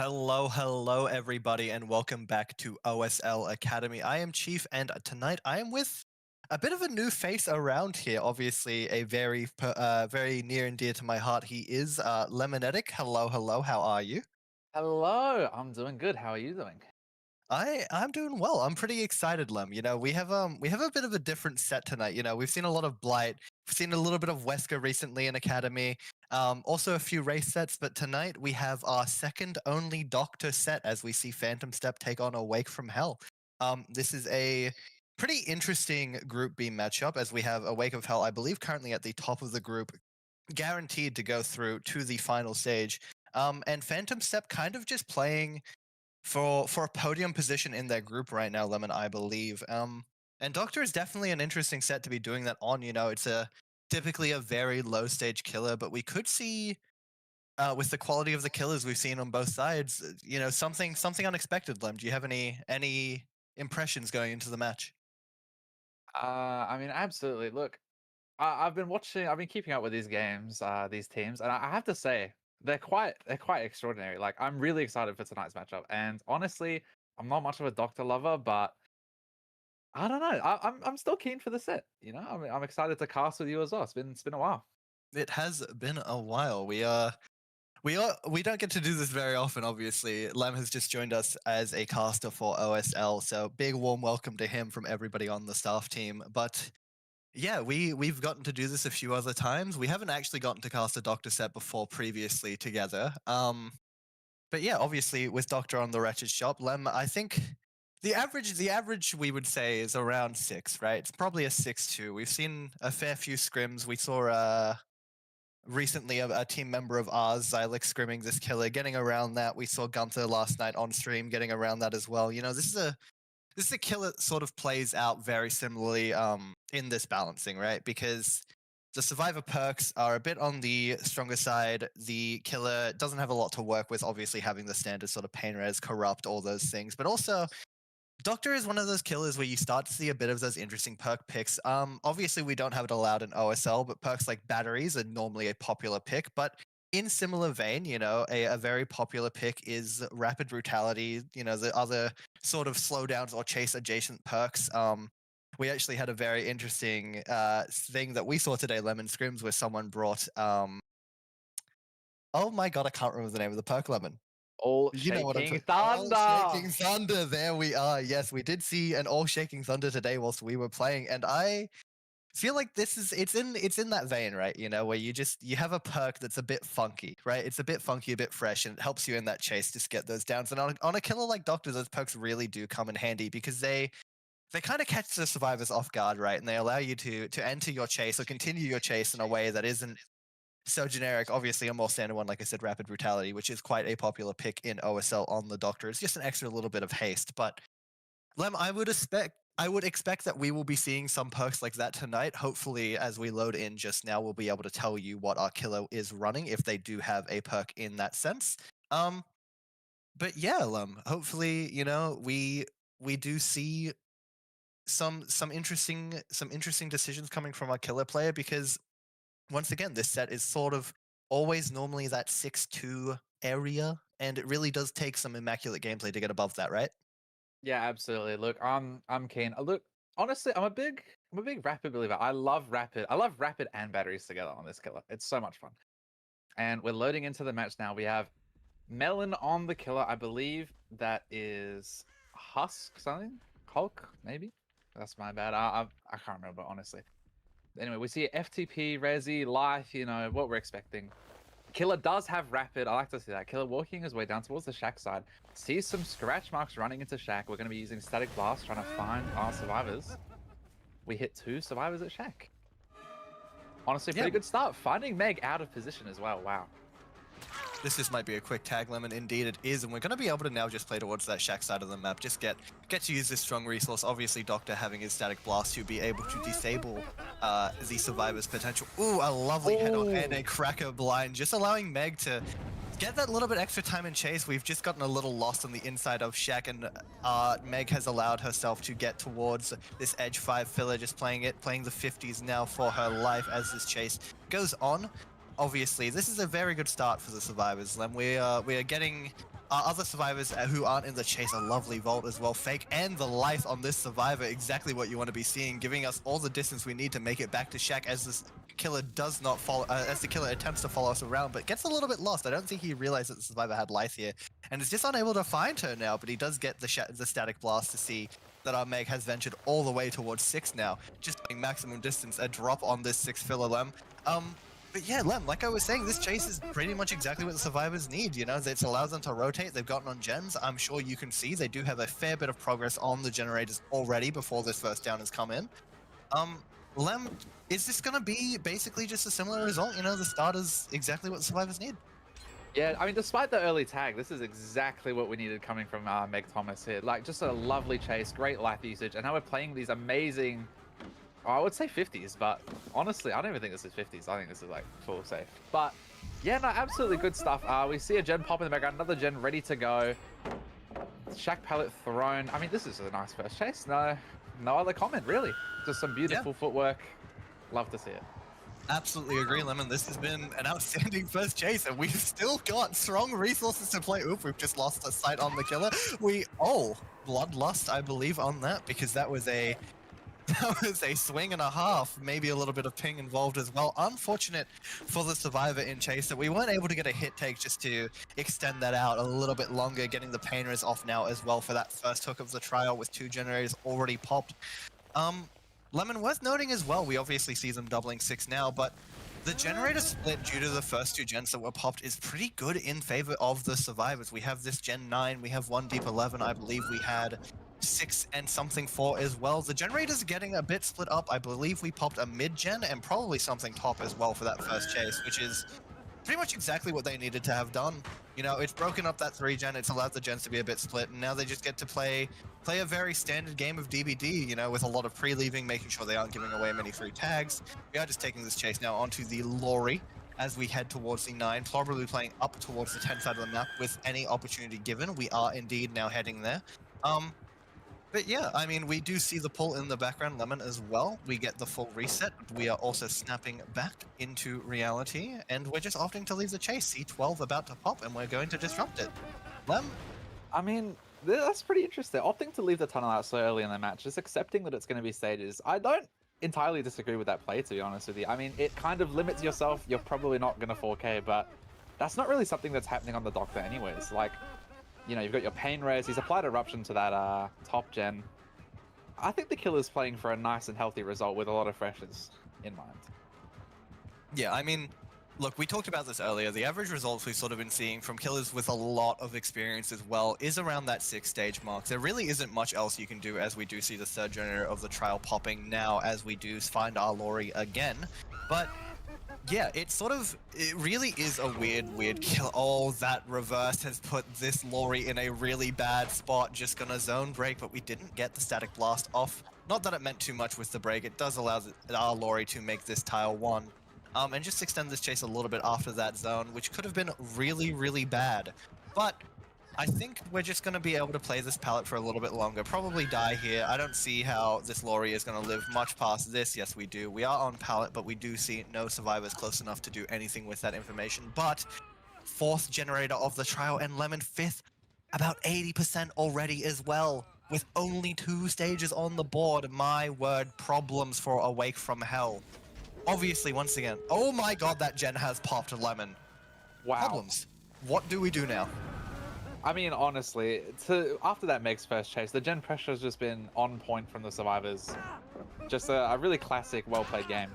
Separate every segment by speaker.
Speaker 1: Hello, everybody, and welcome back to OSL Academy. I am Chief, and tonight I am with a bit of a new face around here. Obviously, a very near and dear to my heart. He is Lemonetic. Hello. How are you?
Speaker 2: Hello, I'm doing good. How are you doing?
Speaker 1: I'm doing well. I'm pretty excited, Lem. We have a bit of a different set tonight. We've seen a lot of Blight, we've seen a little bit of Wesker recently in Academy, also a few race sets, but tonight we have our second only Doctor set as we see Phantom Step take on Awake from Hell. This is a pretty interesting Group B matchup as we have Awake of Hell, I believe, currently at the top of the group, guaranteed to go through to the final stage. And Phantom Step kind of just playing for a podium position in their group right now, Lemon, I believe. And Doctor is definitely an interesting set to be doing that on. It's a typically a very low stage killer, but we could see with the quality of the killers we've seen on both sides, something unexpected. Lem, do you have any impressions going into the match?
Speaker 2: Absolutely. Look, I've been keeping up with these games, these teams, and I have to say they're quite extraordinary. Like, I'm really excited for tonight's matchup. And honestly, I'm not much of a Doctor lover, but I don't know. I'm still keen for the set. I'm excited to cast with you as well. It's been a while.
Speaker 1: It has been a while. We don't get to do this very often, obviously. Lem has just joined us as a caster for OSL, so big warm welcome to him from everybody on the staff team. But yeah, we've gotten to do this a few other times. We haven't actually gotten to cast a Doctor set before previously together. But yeah, obviously with Doctor on the Wretched Shop, Lem, I think the average we would say is around 6, right? It's probably a 6-2. We've seen a fair few scrims. We saw recently a team member of ours, Xylix, scrimming this killer, getting around that. We saw Gunther last night on stream getting around that as well. This is a killer that sort of plays out very similarly in this balancing, right? Because the survivor perks are a bit on the stronger side. The killer doesn't have a lot to work with, obviously having the standard sort of pain res, corrupt, all those things. But also, Doctor is one of those killers where you start to see a bit of those interesting perk picks. Obviously, we don't have it allowed in OSL, but perks like batteries are normally a popular pick. But in similar vein, a very popular pick is rapid brutality. The other sort of slowdowns or chase adjacent perks. We actually had a very interesting thing that we saw today, Lemon Scrims, where someone brought. Oh my god, I can't remember the name of the perk, Lemon.
Speaker 2: All
Speaker 1: You know what I'm
Speaker 2: shaking
Speaker 1: saying? All
Speaker 2: thunder.
Speaker 1: Shaking Thunder. There we are. Yes, we did see an All Shaking Thunder today whilst we were playing, and I feel like it's in that vein, right? Where you have a perk that's a bit funky, right? It's a bit funky, a bit fresh, and it helps you in that chase to get those downs. And on a killer like Doctor, those perks really do come in handy because they kind of catch the survivors off guard, right? And they allow you to enter your chase or continue your chase in a way that isn't so generic. Obviously, a more standard one, like I said, Rapid Brutality, which is quite a popular pick in OSL on the Doctor. It's just an extra little bit of haste. But Lem, I would expect that we will be seeing some perks like that tonight. Hopefully, as we load in just now, we'll be able to tell you what our killer is running if they do have a perk in that sense. Um, but yeah, Lem, hopefully, we do see some interesting decisions coming from our killer player because once again, this set is sort of always normally that 6-2 area, and it really does take some immaculate gameplay to get above that, right?
Speaker 2: Yeah, absolutely. Look, I'm keen. Look, honestly, I'm a big rapid believer. I love rapid. I love rapid and batteries together on this killer. It's so much fun. And we're loading into the match now. We have Melon on the killer. I believe that is Husk something? Hulk, maybe? That's my bad. I can't remember, honestly. Anyway, we see FTP, Resi, Life, what we're expecting. Killer does have rapid. I like to see that. Killer walking his way down towards the Shack side. Sees some scratch marks running into Shack. We're going to be using Static Blast trying to find our survivors. We hit 2 survivors at Shack. Honestly,
Speaker 1: Yeah,
Speaker 2: pretty good start. Finding Meg out of position as well. Wow.
Speaker 1: this just might be a quick tag, Lemon. Indeed, it is, and we're going to be able to now just play towards that Shack side of the map. Just get to use this strong resource. Obviously, Doctor having his Static Blast to be able to disable the survivor's potential. Ooh, a lovely head on and a cracker blind, just allowing Meg to get that little bit extra time in chase. We've just gotten a little lost on the inside of Shack, and Meg has allowed herself to get towards this Edge 5 filler, just playing the 50s now for her life as this chase goes on. Obviously, this is a very good start for the survivors, Lem. We are getting our other survivors who aren't in the chase, a lovely vault as well. Fake and the life on this survivor, exactly what you want to be seeing, giving us all the distance we need to make it back to Shaq as this killer does not follow, as the killer attempts to follow us around, but gets a little bit lost. I don't think he realized that the survivor had life here, and is just unable to find her now, but he does get the static blast to see that our Meg has ventured all the way towards 6 now, just doing maximum distance, a drop on this 6 filler Lem. But yeah, Lem, like I was saying, this chase is pretty much exactly what the survivors need, you know? It allows them to rotate. They've gotten on gens. I'm sure you can see they do have a fair bit of progress on the generators already before this first down has come in. Lem, is this going to be basically just a similar result? You know, the starters exactly what the survivors need.
Speaker 2: Yeah, I mean, despite the early tag, this is exactly what we needed coming from Meg Thomas here. Like, just a lovely chase, great life usage, and now we're playing these amazing, I would say 50s, but honestly, I don't even think this is 50s. I think this is like full safe. But yeah, no, absolutely good stuff. We see a gen pop in the background, another gen ready to go. Shaq pallet thrown. I mean, this is a nice first chase. No other comment, really. Just some beautiful footwork. Love to see it.
Speaker 1: Absolutely agree, Lemon. This has been an outstanding first chase, and we've still got strong resources to play. Oop, we've just lost a sight on the killer. Bloodlust, I believe, on that, because that was a swing and a half, maybe a little bit of ping involved as well. Unfortunate for the survivor in chase that we weren't able to get a hit take just to extend that out a little bit longer, getting the pain res off now as well for that first hook of the trial with 2 generators already popped. Lemon, worth noting as well, we obviously see them doubling 6 now, but the generator split due to the first 2 gens that were popped is pretty good in favor of the survivors. We have this Gen 9, we have 1 Deep 11, I believe we had 6 and something 4 as well. The generator's getting a bit split up. I believe we popped a mid-gen and probably something top as well for that first chase, which is pretty much exactly what they needed to have done. You know, it's broken up that 3-gen, it's allowed the gens to be a bit split, and now they just get to play a very standard game of DBD, you know, with a lot of pre-leaving, making sure they aren't giving away many free tags. We are just taking this chase now onto the Lori as we head towards the 9, probably playing up towards the 10 side of the map with any opportunity given. We are indeed now heading there. But yeah, I mean, we do see the pull in the background, Lemon, as well. We get the full reset. We are also snapping back into reality, and we're just opting to leave the chase. C12 about to pop, and we're going to disrupt it. Lem?
Speaker 2: I mean, that's pretty interesting. Opting to leave the tunnel out so early in the match, just accepting that it's going to be stages. I don't entirely disagree with that play, to be honest with you. I mean, it kind of limits yourself. You're probably not going to 4K, but that's not really something that's happening on the Doctor anyways. Like, you know, you've got your pain res. He's applied Eruption to that top gen. I think the killer's playing for a nice and healthy result with a lot of freshness in mind.
Speaker 1: Yeah, I mean, look, we talked about this earlier. The average results we've sort of been seeing from killers with a lot of experience as well is around that 6-stage mark. There really isn't much else you can do, as we do see the 3rd generator of the trial popping now as we do find our Lori again. But yeah, it really is a weird kill. Oh, that reverse has put this Lori in a really bad spot. Just gonna zone break, but we didn't get the static blast off. Not that it meant too much with the break. It does allow our Lori to make this tile 1. And just extend this chase a little bit after that zone, which could have been really, really bad. But I think we're just going to be able to play this pallet for a little bit longer. Probably die here. I don't see how this Lori is going to live much past this. Yes, we do. We are on pallet, but we do see no survivors close enough to do anything with that information. But 4th generator of the trial, and Lemon 5th, about 80% already as well. With only 2 stages on the board. My word, problems for Awake from Hell. Obviously, once again, oh my god, that gen has popped Lemon.
Speaker 2: Wow.
Speaker 1: Problems. What do we do now?
Speaker 2: I mean, honestly, after that Meg's first chase, the gen pressure has just been on point from the survivors. Just a really classic, well-played game.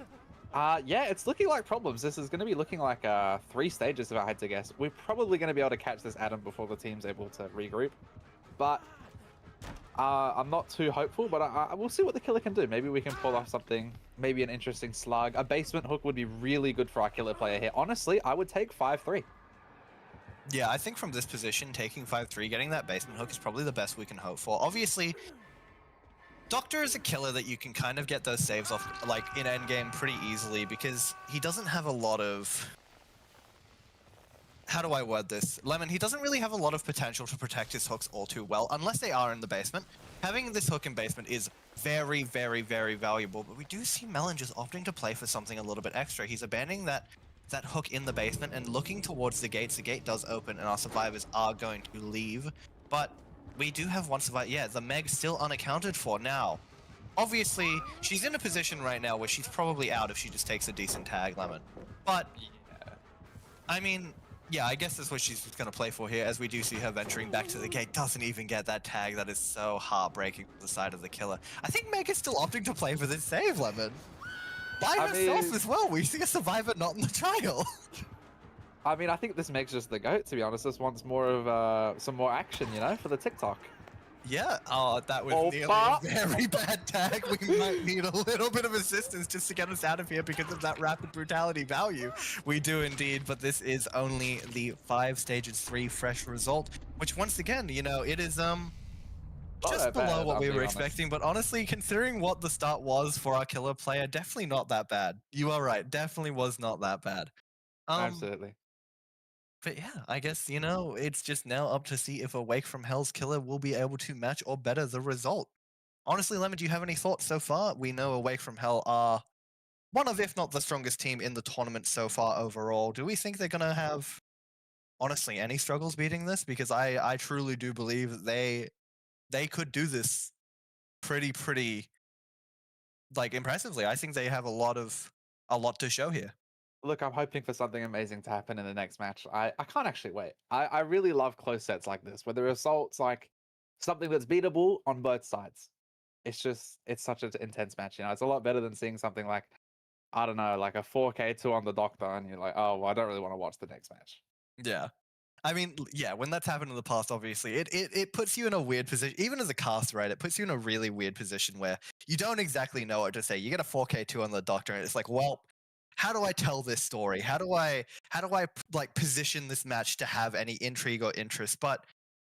Speaker 2: Yeah, it's looking like problems. This is going to be looking like 3 stages, if I had to guess. We're probably going to be able to catch this Adam before the team's able to regroup. But I'm not too hopeful, but we'll see what the killer can do. Maybe we can pull off something, maybe an interesting slug. A basement hook would be really good for our killer player here. Honestly, I would take 5-3.
Speaker 1: Yeah, I think from this position, taking 5-3, getting that basement hook is probably the best we can hope for. Obviously, Doctor is a killer that you can kind of get those saves off, like, in endgame pretty easily, because he doesn't have a lot of... How do I word this? Lemon, he doesn't really have a lot of potential to protect his hooks all too well, unless they are in the basement. Having this hook in basement is very, very, very valuable, but we do see Melon just opting to play for something a little bit extra. He's abandoning that that hook in the basement and looking towards the gates. The gate does open and our survivors are going to leave. But we do have one survivor. Yeah, the Meg still unaccounted for. Now, obviously, she's in a position right now where she's probably out if she just takes a decent tag, Lemon. But,
Speaker 2: Yeah.
Speaker 1: I mean, yeah, I guess that's what she's going to play for here, as we do see her venturing back to the gate. Doesn't even get that tag. That is so heartbreaking for the side of the killer. I think Meg is still opting to play for this save, Lemon. By
Speaker 2: I
Speaker 1: herself
Speaker 2: mean-
Speaker 1: as well. We see a survivor not in the trial.
Speaker 2: I mean, I think this makes just the goat. To be honest, this wants more of some more action, you know, for the TikTok.
Speaker 1: Yeah, oh, that was nearly a
Speaker 2: Opa.
Speaker 1: very bad tag. We might need a little bit of assistance just to get us out of here because of that rapid brutality value. We do indeed, but this is only the 5 stages 3 fresh result, which once again, you know, it is
Speaker 2: Not
Speaker 1: just
Speaker 2: that
Speaker 1: below
Speaker 2: bad,
Speaker 1: what
Speaker 2: I'm
Speaker 1: we
Speaker 2: being
Speaker 1: were
Speaker 2: honest.
Speaker 1: expecting, but honestly, considering what the start was for our killer player, definitely not that bad. You are right, definitely was not that bad.
Speaker 2: Absolutely.
Speaker 1: But yeah, I guess, you know, it's just now up to see if Awake from Hell's killer will be able to match or better the result. Honestly, Lemon, do you have any thoughts so far? We know Awake from Hell are one of, if not the strongest team in the tournament so far overall. Do we think they're going to have, honestly, any struggles beating this? Because I truly do believe that they could do this pretty, like, impressively. I think they have a lot to show here.
Speaker 2: Look, I'm hoping for something amazing to happen in the next match. I can't actually wait. I really love close sets like this, where the result's like something that's beatable on both sides. It's such an intense match, you know. It's a lot better than seeing something like, I don't know, like a 4K2 on the Doctor, and you're like, oh, well, I don't really want to watch the next match.
Speaker 1: Yeah. I mean, yeah, when that's happened in the past, obviously, it puts you in a weird position. Even as a caster, right? It puts you in a really weird position where you don't exactly know what to say. You get a 4K2 on the Doctor, and it's like, well, how do I tell this story? How do I like position this match to have any intrigue or interest? But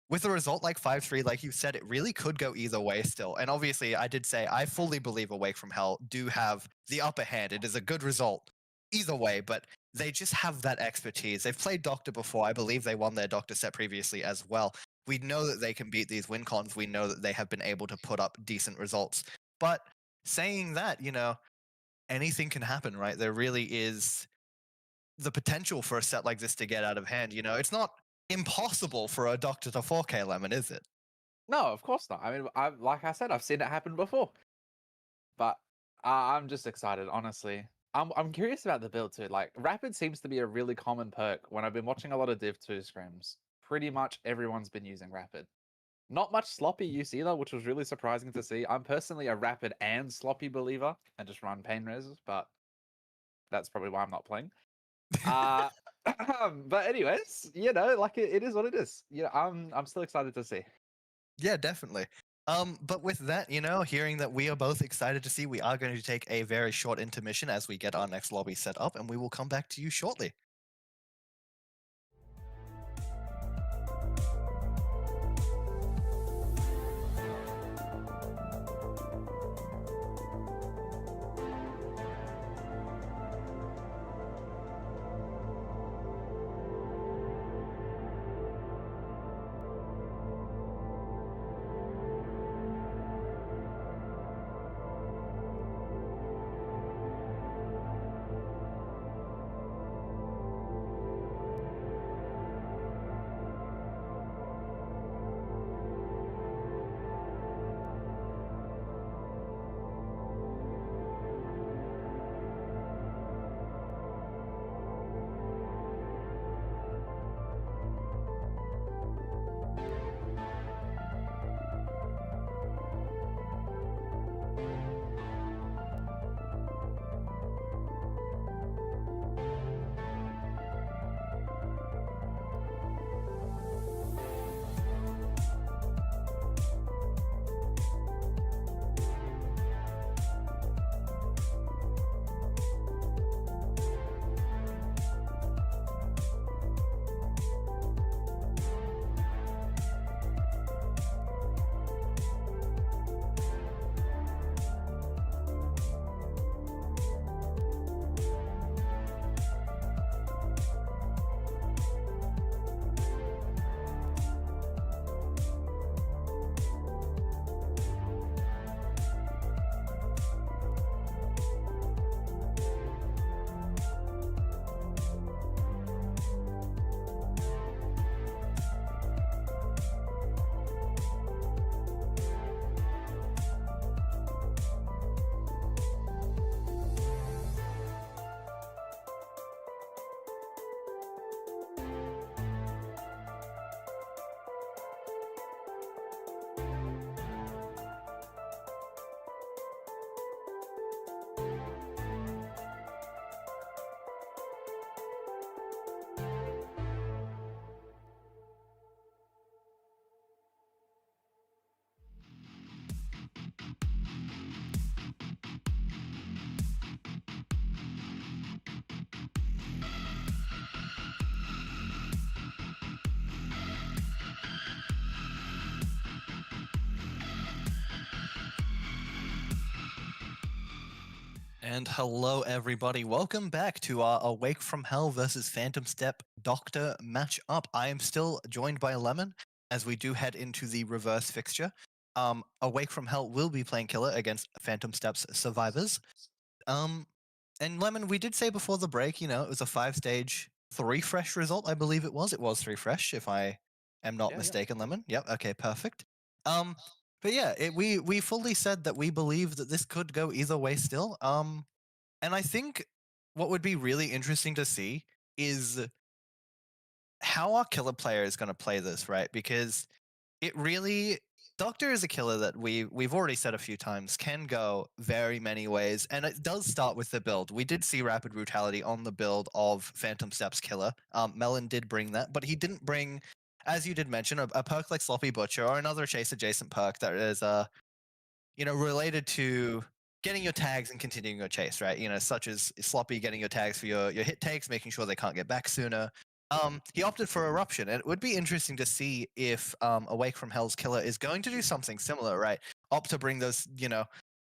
Speaker 1: with a result like 5-3, like you said, it really could go either way still. And obviously, I did say I fully believe Awake from Hell do have the upper hand. It is a good result either way, but they just have that expertise. They've played Doctor before. I believe they won their Doctor set previously as well. We know that they can beat these win cons. We know that they have been able to put up decent results. But saying that, you know, anything can happen, right? There really is the potential for a set like this to get out of hand. You know, it's not impossible for a Doctor to 4K Lemon, is it?
Speaker 2: No, of course not. I mean, like I said, I've seen it happen before. But I'm just excited, honestly. I'm curious about the build too. Like Rapid seems to be a really common perk when I've been watching a lot of Div 2 scrims. Pretty much everyone's been using Rapid. Not much sloppy use either, which was really surprising to see. I'm personally a Rapid and sloppy believer and just run pain res, but that's probably why I'm not playing. Uh but anyways, you know, like it is what it is. Yeah, I'm still excited to see.
Speaker 1: Yeah, definitely. But with that, you know, hearing that we are both excited to see, we are going to take a very short intermission as we get our next lobby set up, and we will come back to you shortly. And hello, everybody. Welcome back to our Awake from Hell versus Phantom Step Doctor matchup. I am still joined by Lemon as we do head into the reverse fixture. Awake from Hell will be playing Killer against Phantom Step's Survivors. And Lemon, we did say before the break, it was a 5-stage, 3 fresh result, I believe it was. It was 3 fresh, if I am not
Speaker 2: Yeah.
Speaker 1: mistaken, Lemon. Yep, okay, perfect. But yeah, we fully said that we believe that this could go either way still. And I think what would be really interesting to see is how our killer player is going to play this, right? Because it really Doctor is a killer that we've already said a few times can go very many ways, and it does start with the build. We did see rapid brutality on the build of Phantom Steps killer. Melon did bring that, but he didn't bring, as you did mention, a perk like Sloppy Butcher or another chase adjacent perk that is related to getting your tags and continuing your chase, right? Such as Sloppy getting your tags for your hit takes, making sure they can't get back sooner. He opted for Eruption, and it would be interesting to see if Awake from Hell's killer is going to do something similar, right? Opt to bring those,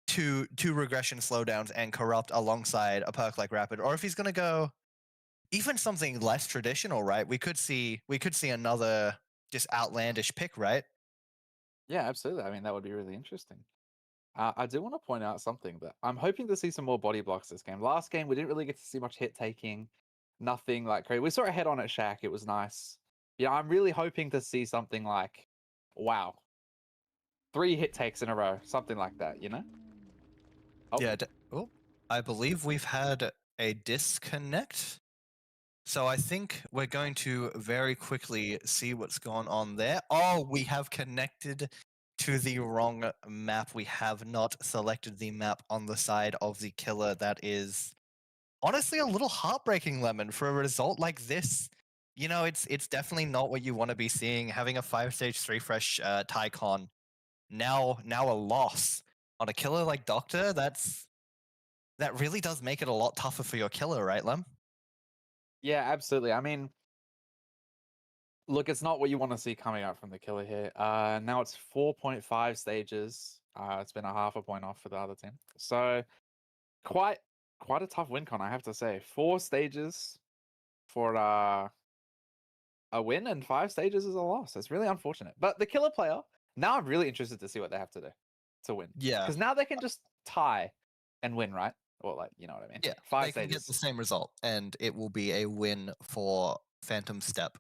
Speaker 1: two regression slowdowns and corrupt alongside a perk like Rapid, or if he's going to go even something less traditional, right? We could see another just outlandish pick, right?
Speaker 2: Yeah, absolutely. I mean, that would be really interesting. I do want to point out something that I'm hoping to see some more body blocks this game. Last game, we didn't really get to see much hit taking, nothing like crazy. We saw a head on at Shaq. It was nice. Yeah, I'm really hoping to see something like, wow, 3 hit takes in a row, something like that. Oh,
Speaker 1: Yeah. I believe we've had a disconnect. So I think we're going to very quickly see what's gone on there. Oh, we have connected to the wrong map. We have not selected the map on the side of the killer. That is honestly a little heartbreaking, Lemon, for a result like this. It's definitely not what you want to be seeing. Having a 5-stage 3 fresh Tycon, now a loss on a killer like Doctor, that really does make it a lot tougher for your killer, right, Lem?
Speaker 2: yeah, absolutely. I mean, look, it's not what you want to see coming out from the killer here. Now it's 4.5 stages. It's been a half a point off for the other team. So quite a tough win con, I have to say. 4 stages for a win and 5 stages is a loss. It's really unfortunate. But the killer player, now I'm really interested to see what they have to do to win.
Speaker 1: Yeah.
Speaker 2: Because now they can just tie and win, right? Or like, you know what I mean?
Speaker 1: Yeah,
Speaker 2: 5
Speaker 1: they can get
Speaker 2: stages.
Speaker 1: the same result, and it will be a win for Phantom Step.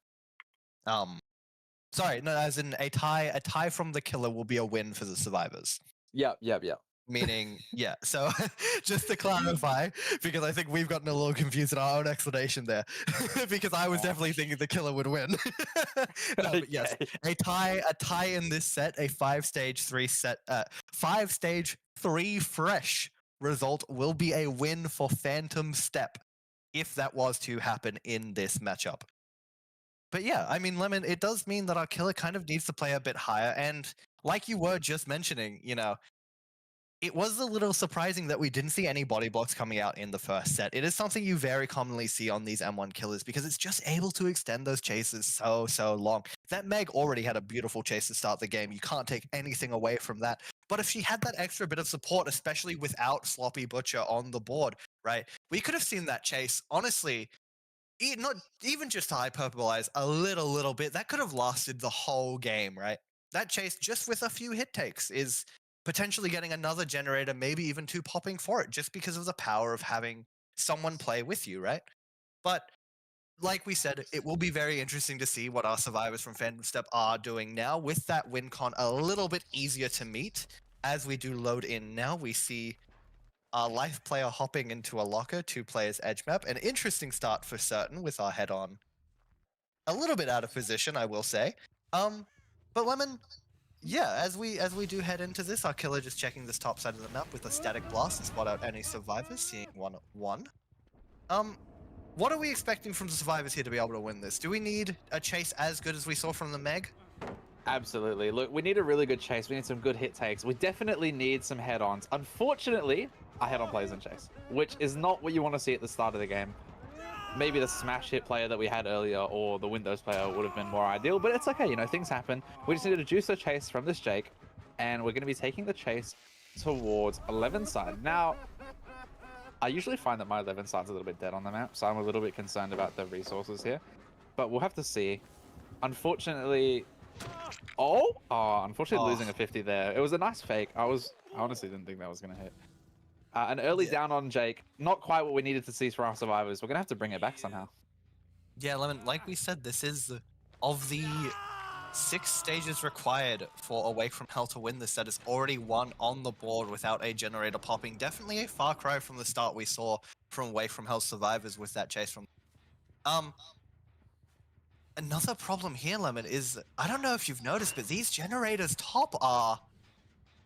Speaker 1: Sorry, no, as in a tie from the killer will be a win for the survivors.
Speaker 2: Yep.
Speaker 1: Meaning, yeah. So just to clarify, because I think we've gotten a little confused in our own explanation there, because I was definitely thinking the killer would win. No, but yes, a tie in this set, a 5-stage 3 set, 5-stage 3 fresh result will be a win for Phantom Step, if that was to happen in this matchup. But yeah, I mean, Lemon, it does mean that our killer kind of needs to play a bit higher, and like you were just mentioning, it was a little surprising that we didn't see any body blocks coming out in the first set. It is something you very commonly see on these M1 killers because it's just able to extend those chases so long. That Meg already had a beautiful chase to start the game. You can't take anything away from that. But if she had that extra bit of support, especially without Sloppy Butcher on the board, right, we could have seen that chase, honestly, not even just to hyperbolize a little bit, that could have lasted the whole game, right? That chase, just with a few hit takes, is potentially getting another generator, maybe even 2 popping for it, just because of the power of having someone play with you, right? But like we said, it will be very interesting to see what our survivors from Phantom Step are doing now, with that win con a little bit easier to meet. As we do load in now, we see our life player hopping into a locker, 2 players edge map. An interesting start for certain, with our head on a little bit out of position, I will say. But Lemon, yeah, as we do head into this, our killer just checking this top side of the map with a static blast to spot out any survivors, seeing 1-1. What are we expecting from the survivors here to be able to win this? Do we need a chase as good as we saw from the Meg?
Speaker 2: Absolutely. Look, we need a really good chase. We need some good hit takes. We definitely need some head-ons. Unfortunately, our head-on plays in chase, which is not what you want to see at the start of the game. Maybe the smash hit player that we had earlier or the Windows player would have been more ideal, but it's okay, things happen. We just need to juice a chase from this Jake, and we're going to be taking the chase towards 11 side. Now, I usually find that my 11 side's a little bit dead on the map, so I'm a little bit concerned about the resources here. But we'll have to see. Unfortunately, unfortunately losing a 50 there. It was a nice fake. I honestly didn't think that was gonna hit. An early down on Jake. Not quite what we needed to see for our survivors. We're gonna have to bring it back somehow.
Speaker 1: Yeah, Lemon, like we said, this is of the 6 stages required for Awake from Hell to win this, that is already one on the board without a generator popping. Definitely a far cry from the start we saw from Awake from Hell survivors with that chase from. Another problem here, Lemon, is I don't know if you've noticed, but these generators top are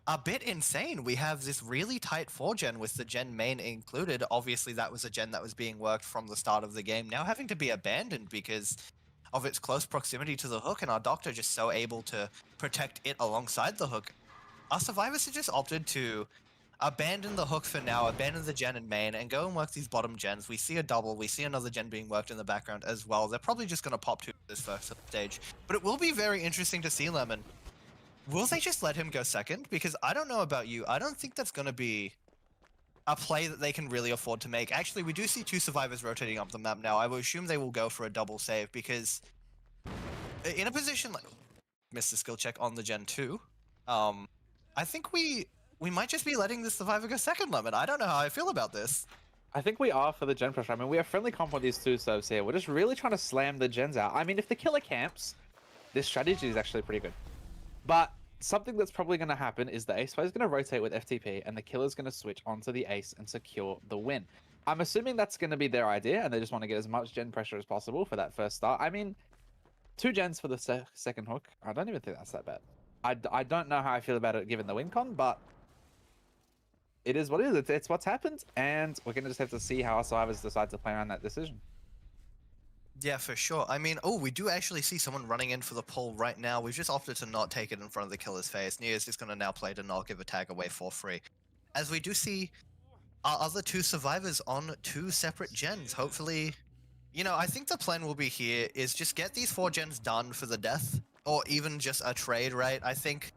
Speaker 1: a bit insane. We have this really tight 4-gen with the gen main included. Obviously, that was a gen that was being worked from the start of the game, now having to be abandoned because of its close proximity to the hook, and our Doctor just so able to protect it alongside the hook. Our survivors have just opted to abandon the hook for now, abandon the gen and main, and go and work these bottom gens. We see a double, we see another gen being worked in the background as well. They're probably just going to pop 2 this first stage, but it will be very interesting to see, Lemon. Will they just let him go second? Because I don't know about you, I don't think that's going to be a play that they can really afford to make. Actually, we do see 2 survivors rotating up the map now. I will assume they will go for a double save because in a position like missed the skill check on the gen 2, I think we might just be letting the survivor go second, Lemon. I don't know how I feel about this.
Speaker 2: I think we are for the gen pressure. I mean, we have friendly comp on these 2 serves here. We're just really trying to slam the gens out. I mean, if the killer camps, this strategy is actually pretty good. But something that's probably going to happen is the ace player is going to rotate with FTP and the killer's going to switch onto the ace and secure the win. I'm assuming that's going to be their idea and they just want to get as much gen pressure as possible for that first start. I mean, 2 gens for the second hook. I don't even think that's that bad. I don't know how I feel about it given the win con, but it is what it is. It's what's happened, and we're going to just have to see how our survivors decide to play around that decision.
Speaker 1: Yeah, for sure. I mean, we do actually see someone running in for the pull right now. We've just opted to not take it in front of the killer's face. Nia's just going to now play to not give a tag away for free. As we do see our other 2 survivors on 2 separate gens. Hopefully, you know, I think the plan will be here is just get these 4 gens done for the death, or even just a trade, right? I think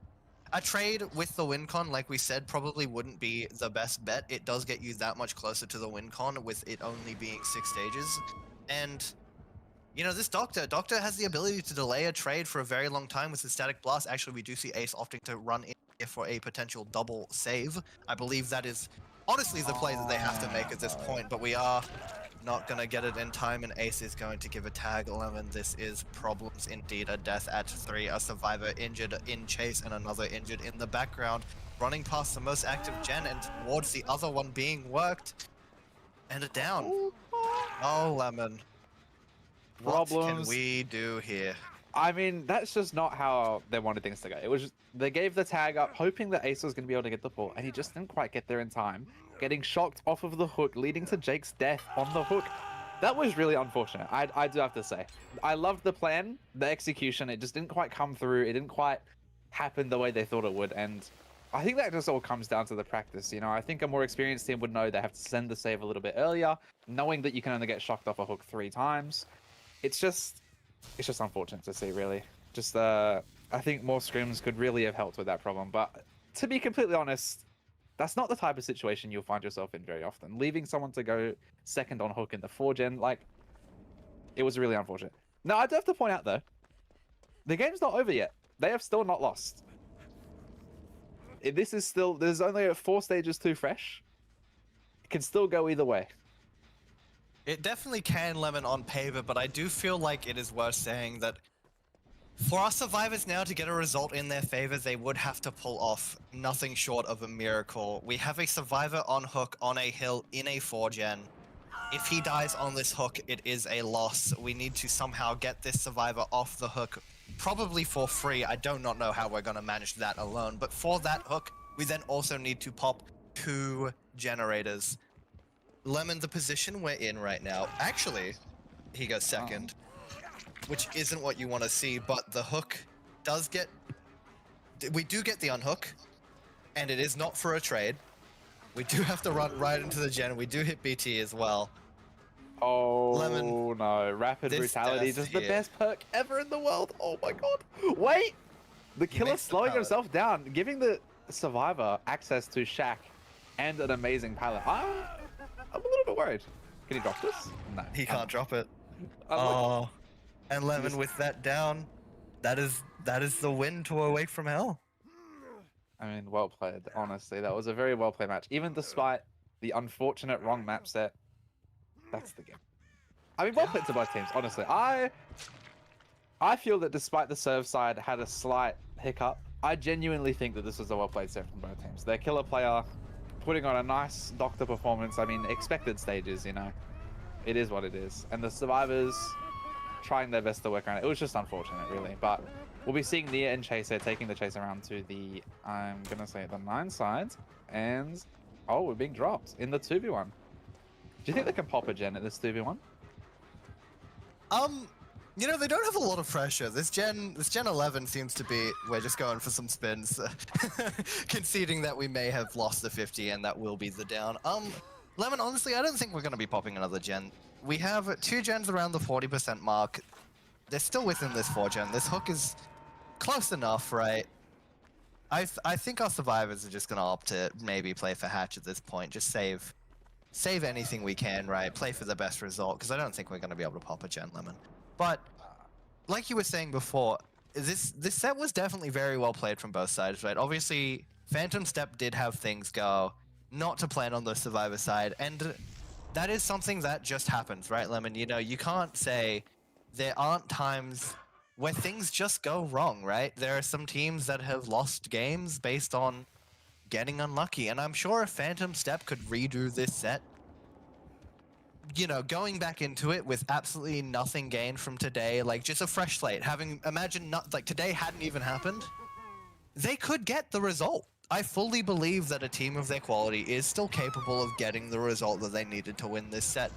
Speaker 1: a trade with the win con, like we said, probably wouldn't be the best bet. It does get you that much closer to the win con with it only being 6 stages. And you know, this Doctor has the ability to delay a trade for a very long time with the Static Blast. Actually, we do see Ace opting to run in here for a potential double save. I believe that is honestly the play that they have to make at this point, but we are not going to get it in time, and Ace is going to give a tag. Lemon, this is problems indeed. A death at 3, a survivor injured in chase, and another injured in the background. Running past the most active gen and towards the other one being worked. And a down. Oh, Lemon. What can we do here?
Speaker 2: I mean, that's just not how they wanted things to go. It was just, they gave the tag up, hoping that Ace was going to be able to get the pull, and he just didn't quite get there in time. Getting shocked off of the hook, leading to Jake's death on the hook. That was really unfortunate, I do have to say. I loved the plan, the execution, it just didn't quite come through. It didn't quite happen the way they thought it would, and I think that just all comes down to the practice. You know, I think a more experienced team would know they have to send the save a little bit earlier, knowing that you can only get shocked off a hook 3 times. It's just unfortunate to see, really. Just, I think more scrims could really have helped with that problem. But to be completely honest, that's not the type of situation you'll find yourself in very often. Leaving someone to go second on hook in the 4-gen, like, it was really unfortunate. Now, I do have to point out, though, the game's not over yet. They have still not lost. This is still, there's only 4 stages too fresh. It can still go either way.
Speaker 1: It definitely can, Lemon, on paper, but I do feel like it is worth saying that for our survivors now to get a result in their favor, they would have to pull off nothing short of a miracle. We have a survivor on hook on a hill in a 4-gen. If he dies on this hook, it is a loss. We need to somehow get this survivor off the hook, probably for free. I do not know how we're going to manage that alone, but for that hook, we then also need to pop 2 generators. Lemon, the position we're in right now, actually, he goes second, which isn't what you want to see, but the hook does get, we do get the unhook, and it is not for a trade. We do have to run right into the gen. We do hit BT as well.
Speaker 2: Oh,
Speaker 1: Lemon,
Speaker 2: no. Rapid Brutality, just the best perk ever in the world. Oh my god. Wait! The killer slowing himself down, giving the survivor access to Shack and an amazing pallet. worried. Can he drop this? No.
Speaker 1: He can't drop it.
Speaker 2: Unlucky.
Speaker 1: Oh, and Lemon
Speaker 2: just-
Speaker 1: with that down, that is the win to Awake from Hell.
Speaker 2: I mean, well played. Honestly, that was a very well played match. Even despite the unfortunate wrong map set, that's the game. I mean, well played to both teams. Honestly, I feel that despite the serve side had a slight hiccup, I genuinely think that this was a well played set from both teams. Their killer player putting on a nice doctor performance. I mean, expected stages, you know. It is what it is. And the survivors trying their best to work around it. It was just unfortunate, really. But we'll be seeing Nia and Chaser taking the chase around to the, I'm going to say, the 9 side. And, oh, we're being dropped in the 2v1. Do you think they can pop a gen at this 2v1?
Speaker 1: You know, they don't have a lot of pressure. This Gen 11 seems to be, we're just going for some spins, conceding that we may have lost the 50 and that will be the down. Lemon, honestly, I don't think we're going to be popping another gen. We have 2 gens around the 40% mark. They're still within this 4 gen. This hook is close enough, right? I think our survivors are just going to opt to maybe play for hatch at this point. Just save anything we can, right? Play for the best result, because I don't think we're going to be able to pop a gen, Lemon. But like you were saying before, this set was definitely very well played from both sides, right? Obviously, Phantom Step did have things go not to plan on the survivor side, and that is something that just happens, right, Lemon? You know, you can't say there aren't times where things just go wrong, right? There are some teams that have lost games based on getting unlucky, and I'm sure if Phantom Step could redo this set, you know, going back into it with absolutely nothing gained from today, like just a fresh slate, imagine not like today hadn't even happened, they could get the result. I fully believe that a team of their quality is still capable of getting the result that they needed to win this set.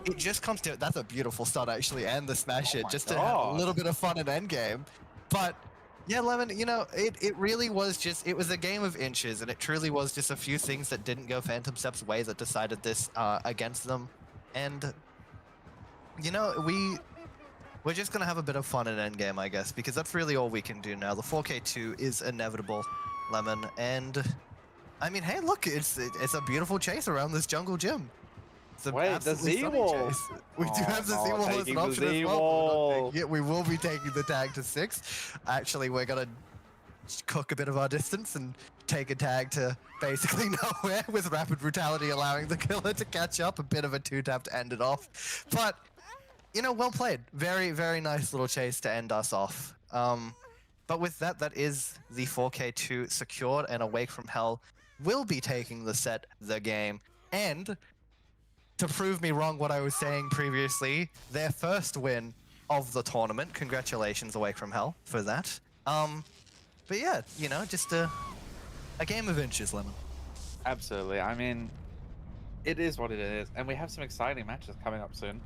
Speaker 1: It just comes to, that's a beautiful start actually, and the smash it, just to have a little bit of fun at endgame. But yeah, Lemon, you know, it really was just, it was a game of inches, and it truly was just a few things that didn't go Phantom Step's way that decided this against them. And, you know, we're just going to have a bit of fun at endgame, I guess, because that's really all we can do now. The 4K2 is inevitable, Lemon, and I mean, hey, look, it's a beautiful chase around this jungle gym.
Speaker 2: Wait, the Z-Wall!
Speaker 1: We do have the Z-Wall as an option as well. We will be taking the tag to 6. Actually, we're going to cook a bit of our distance and take a tag to basically nowhere, with Rapid Brutality allowing the killer to catch up. A bit of a 2-tap to end it off. But, you know, well played. Very, very nice little chase to end us off. But with that, that is the 4K2 secured, and Awake from Hell will be taking the set, the game. And to prove me wrong what I was saying previously, their first win of the tournament. Congratulations, Awake from Hell, for that. But yeah, you know, just a game of inches, Lemon.
Speaker 2: Absolutely. I mean, it is what it is, and we have some exciting matches coming up soon.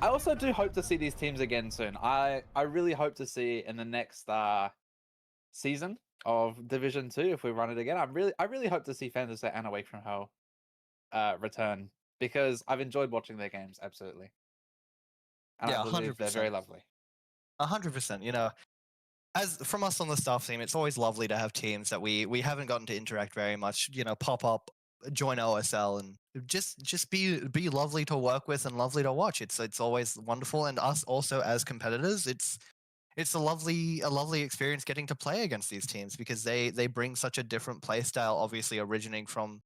Speaker 2: I also do hope to see these teams again soon. I really hope to see in the next season of Division 2, if we run it again. I really hope to see Phantom Step and Awake from Hell return, because I've enjoyed watching their games, absolutely. And
Speaker 1: yeah,
Speaker 2: I believe
Speaker 1: 100%.
Speaker 2: they're very lovely.
Speaker 1: 100%. You know, as from us on the staff team, it's always lovely to have teams that we haven't gotten to interact very much, you know, pop up, join OSL, and just be lovely to work with and lovely to watch. It's always wonderful, and us also as competitors, it's a lovely experience getting to play against these teams, because they bring such a different play style, obviously originating from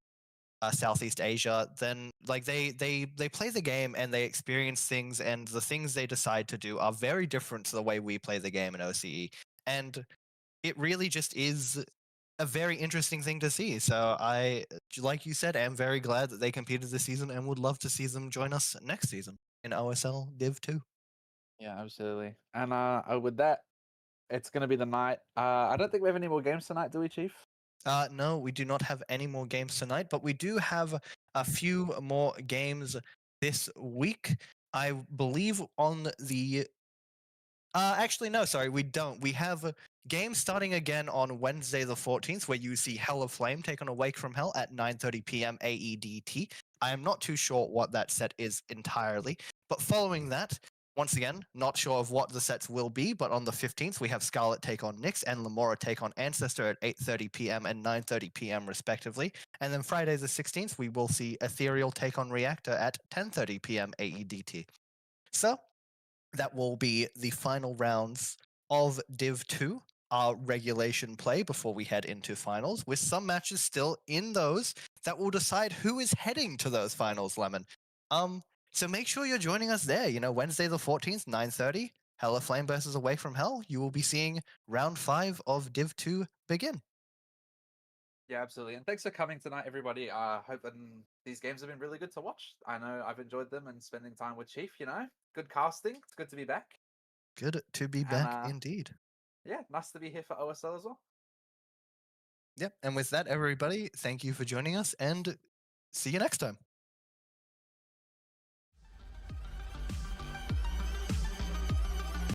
Speaker 1: Southeast Asia. Then like they play the game and they experience things, and the things they decide to do are very different to the way we play the game in OCE. And it really just is a very interesting thing to see. So I, like you said, am very glad that they competed this season, and would love to see them join us next season in OSL Div 2.
Speaker 2: Yeah, absolutely. And with that, it's going to be the night. I don't think we have any more games tonight, do we, Chief?
Speaker 1: No, we do not have any more games tonight, but we do have a few more games this week. I believe on the... actually, no, sorry, we don't. We have games starting again on Wednesday the 14th, where you see Hell of Flame take on Awake from Hell at 9:30 p.m. AEDT. I am not too sure what that set is entirely, but following that, Once again, not sure of what the sets will be, but on the 15th, we have Scarlet take on Nyx and Lamora take on Ancestor at 8:30 p.m. and 9:30 p.m. respectively. And then Friday the 16th, we will see Ethereal take on Reactor at 10:30 p.m. AEDT. So that will be the final rounds of Div 2, our regulation play before we head into finals, with some matches still in those that will decide who is heading to those finals, Lemon. So make sure you're joining us there. Wednesday the 14th, 9:30, Hella Flame versus Away from Hell. You will be seeing round 5 of Div 2 begin.
Speaker 2: Yeah, absolutely. And thanks for coming tonight, everybody. Hoping these games have been really good to watch. I know I've enjoyed them and spending time with Chief, Good casting. It's good to be back.
Speaker 1: Good to be
Speaker 2: And
Speaker 1: back indeed.
Speaker 2: yeah, nice to be here for OSL as well.
Speaker 1: Yep. And with that, everybody, thank you for joining us and see you next time.